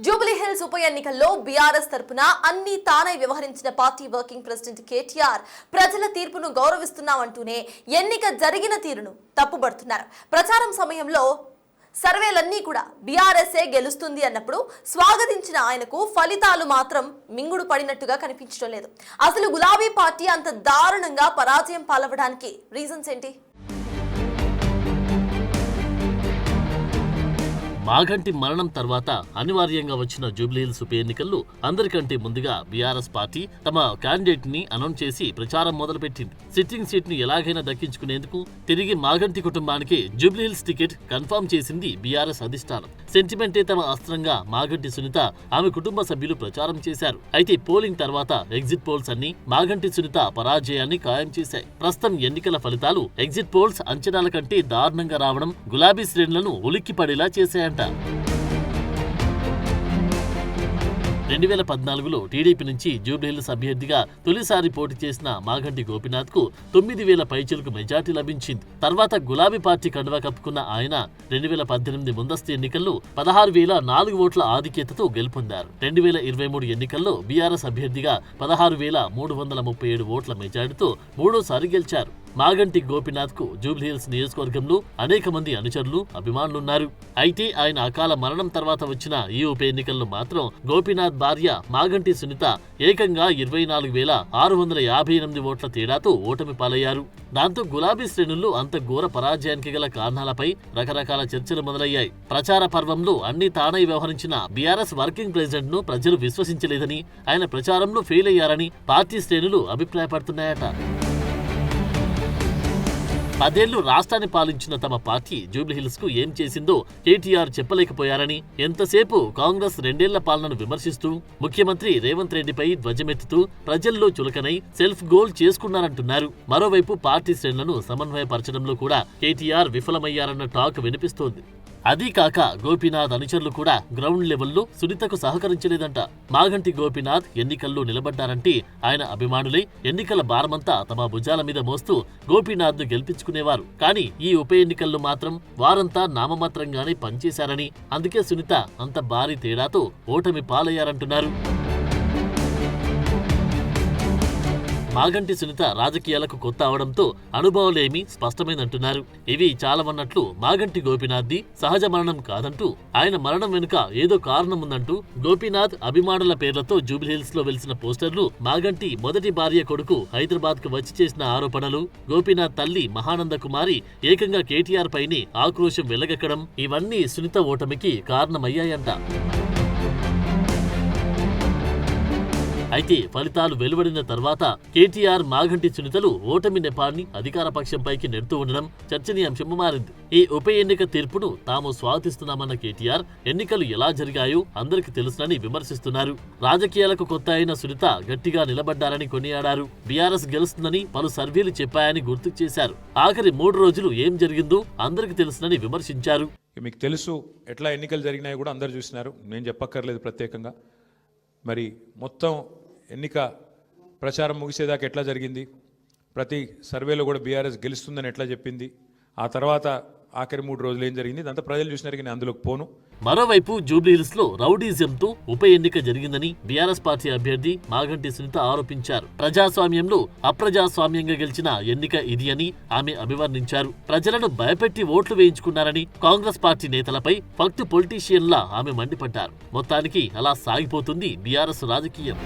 Jubilee hills ఉప ఎన్నికల్లో BRS తరపున అన్ని తానై వ్యవహరించిన పార్టీ వర్కింగ్ ప్రెసిడెంట్ కేటీఆర్ ప్రజల తీర్పును గౌరవిస్తున్నామంటూనే ఎన్నిక జరిగిన తీరును తప్పుబడుతున్నారు. ప్రచారం సమయంలో సర్వేలన్నీ కూడా బీఆర్ఎస్ఏ గెలుస్తుంది అన్నప్పుడు స్వాగతించిన ఆయనకు ఫలితాలు మాత్రం మింగుడు పడినట్టుగా కనిపించడం లేదు. అసలు గులాబీ పార్టీ అంత దారుణంగా పరాజయం పాలవడానికి రీజన్స్ ఏంటి? మాగంటి మరణం తర్వాత అనివార్యంగా వచ్చిన జూబ్లీహిల్స్ ఉప ఎన్నికల్లో అందరికంటే ముందుగా బీఆర్ఎస్ పార్టీ తమ క్యాండిడేట్ ని అనౌన్స్ చేసి ప్రచారం మొదలుపెట్టింది. సిట్టింగ్ సీట్ ని ఎలాగైనా దక్కించుకునేందుకు తిరిగి మాగంటి కుటుంబానికి జూబ్లీహిల్స్ టికెట్ కన్ఫర్మ్ చేసింది బీఆర్ఎస్ అధిష్టానం. సెంటిమెంటే తమ అస్త్రంగా మాగంటి సునీత, ఆమె కుటుంబ సభ్యులు ప్రచారం చేశారు. అయితే పోలింగ్ తర్వాత ఎగ్జిట్ పోల్స్ అన్ని మాగంటి సునీత పరాజయాన్ని ఖాయం చేశాయి. ప్రస్తుతం ఎన్నికల ఫలితాలు ఎగ్జిట్ పోల్స్ అంచనాల కంటే దారుణంగా రావడం గులాబీ శ్రేణులను ఉలిక్కిపడేలా చేశాయంట. 2014లో టీడీపీ నుంచి జూబ్లీహిల్స్ అభ్యర్థిగా తొలిసారి పోటీ చేసిన మాగంటి గోపీనాథ్ కు 9,000 పైచిలకు మెజార్టీ లభించింది. తర్వాత గులాబీ పార్టీ కండువా కప్పుకున్న ఆయన 2018 ముందస్తు ఎన్నికల్లో 16,004 ఓట్ల ఆధిక్యతతో గెలుపొందారు. 2023 ఎన్నికల్లో బీఆర్ఎస్ అభ్యర్థిగా 16,337 ఓట్ల మెజార్టీతో మూడోసారి గెలిచారు. మాగంటి గోపీనాథ్ కు జూబ్లీహిల్స్ నియోజకవర్గంలో అనేక మంది అనుచరులు, అభిమానులున్నారు. అయితే ఆయన అకాల మరణం తర్వాత వచ్చిన ఈ ఉప ఎన్నికల్లో మాత్రం గోపీనాథ్ భార్య మాగంటి సునీత ఏకంగా 24,658 ఓట్ల తేడాతో ఓటమి పాలయ్యారు. దాంతో గులాబీ శ్రేణుల్లో అంత ఘోర పరాజయానికి గల కారణాలపై రకరకాల చర్చలు మొదలయ్యాయి. ప్రచార పర్వంలో అన్ని తానై వ్యవహరించిన బీఆర్ఎస్ వర్కింగ్ ప్రెసిడెంట్ ను ప్రజలు విశ్వసించలేదని, ఆయన ప్రచారంలో ఫెయిల్ అయ్యారని పార్టీ శ్రేణులు అభిప్రాయపడుతున్నాయట. 10 ఏళ్లు రాష్ట్రాన్ని పాలించిన తమ పార్టీ జూబ్లీహిల్స్ కు ఏం చేసిందో కేటీఆర్ చెప్పలేకపోయారని, ఎంతసేపు కాంగ్రెస్ 2 ఏళ్ల పాలనను విమర్శిస్తూ ముఖ్యమంత్రి రేవంత్ రెడ్డిపై ధ్వజమెత్తుతూ ప్రజల్లో చులకనై సెల్ఫ్ గోల్ చేసుకున్నారంటున్నారు. మరోవైపు పార్టీ శ్రేణులను సమన్వయపరచడంలో కూడా కేటీఆర్ విఫలమయ్యారన్న టాక్ వినిపిస్తోంది. అదీ కాక గోపీనాథ్ అనుచరులు కూడా గ్రౌండ్ లెవెల్లో సునీతకు సహకరించలేదంట. మాగంటి గోపీనాథ్ ఎన్నికల్లో నిలబడ్డారంటే ఆయన అభిమానులై ఎన్నికల భారమంతా తమ భుజాల మీద మోస్తూ గోపీనాథ్ ను గెలిపించుకునేవారు. కానీ ఈ ఉప ఎన్నికల్లో మాత్రం వారంతా నామమాత్రంగానే పనిచేశారని, అందుకే సునీత అంత భారీ తేడాతో ఓటమి పాలయ్యారంటున్నారు. మాగంటి సునీత రాజకీయాలకు కొత్త అవడంతో అనుభవాలేమీ స్పష్టమైందంటున్నారు. ఇవి చాలవన్నట్లు మాగంటి గోపీనాథ్ది సహజ మరణం కాదంటూ, ఆయన మరణం వెనుక ఏదో కారణం ఉందంటూ గోపీనాథ్ అభిమానుల పేర్లతో జూబ్లీహిల్స్ లో వెలిసిన పోస్టర్లు, మాగంటి మొదటి భార్య కొడుకు హైదరాబాద్ కు వచ్చి చేసిన ఆరోపణలు, గోపీనాథ్ తల్లి మహానంద కుమారి ఏకంగా కేటీఆర్ పైనే ఆక్రోశం వెళ్లగక్కడం, ఇవన్నీ సునీత ఓటమికి కారణమయ్యాయంట. అయితే ఫలితాలు వెలువడిన తర్వాత కేటీఆర్, మాగంటి సునీతలు ఓటమి నెపాన్ని అధికార పక్షంపైకి నెడుతూ ఉండడం చర్చనీయాంశం మారింది. ఈ ఉప ఎన్నిక తీర్పును తాము స్వాగతిస్తున్నామన్న కేటీఆర్ ఎన్నికలు ఎలా జరిగాయో అందరికి తెలుసునని విమర్శిస్తున్నారు. రాజకీయాలకు కొత్త అయిన సునీత గట్టిగా నిలబడ్డారని కొనియాడారు. బీఆర్ఎస్ గెలుస్తుందని పలు సర్వేలు చెప్పాయని గుర్తు చేశారు. ఆఖరి 3 రోజులు ఏం జరిగిందో అందరికి తెలుసునని విమర్శించారు. మీకు తెలుసు ఎట్లా ఎన్నికలు జరిగినాయో కూడా అందరు చూసినారు, నేను చెప్పక్కర్లేదు ప్రత్యేకంగా. మరి మొత్తం ఎన్నిక ప్రచారం ముగిసేదాకా ఎట్లా జరిగింది, ప్రతి సర్వేలో కూడా బీఆర్ఎస్ గెలుస్తుందని ఎట్లా చెప్పింది, ఆ తర్వాత ఆఖరి 3 రోజులు ఏం జరిగింది, ఇదంతా ప్రజలు చూసినారు. నేను అందులోకి పోను. మరోవైపు జూబ్లీహిల్స్ లో రౌడీజంతో ఉప ఎన్నిక జరిగిందని బీఆర్ఎస్ పార్టీ అభ్యర్థి మాగంటి సునీత ఆరోపించారు. ప్రజాస్వామ్యంలో అప్రజాస్వామ్యంగా గెలిచిన ఎన్నిక ఇది అని ఆమె అభివర్ణించారు. ప్రజలను భయపెట్టి ఓట్లు వేయించుకున్నారని కాంగ్రెస్ పార్టీ నేతలపై ఫక్తు పొలిటీషియన్లా ఆమె మండిపడ్డారు. మొత్తానికి అలా సాగిపోతుంది బీఆర్ఎస్ రాజకీయం.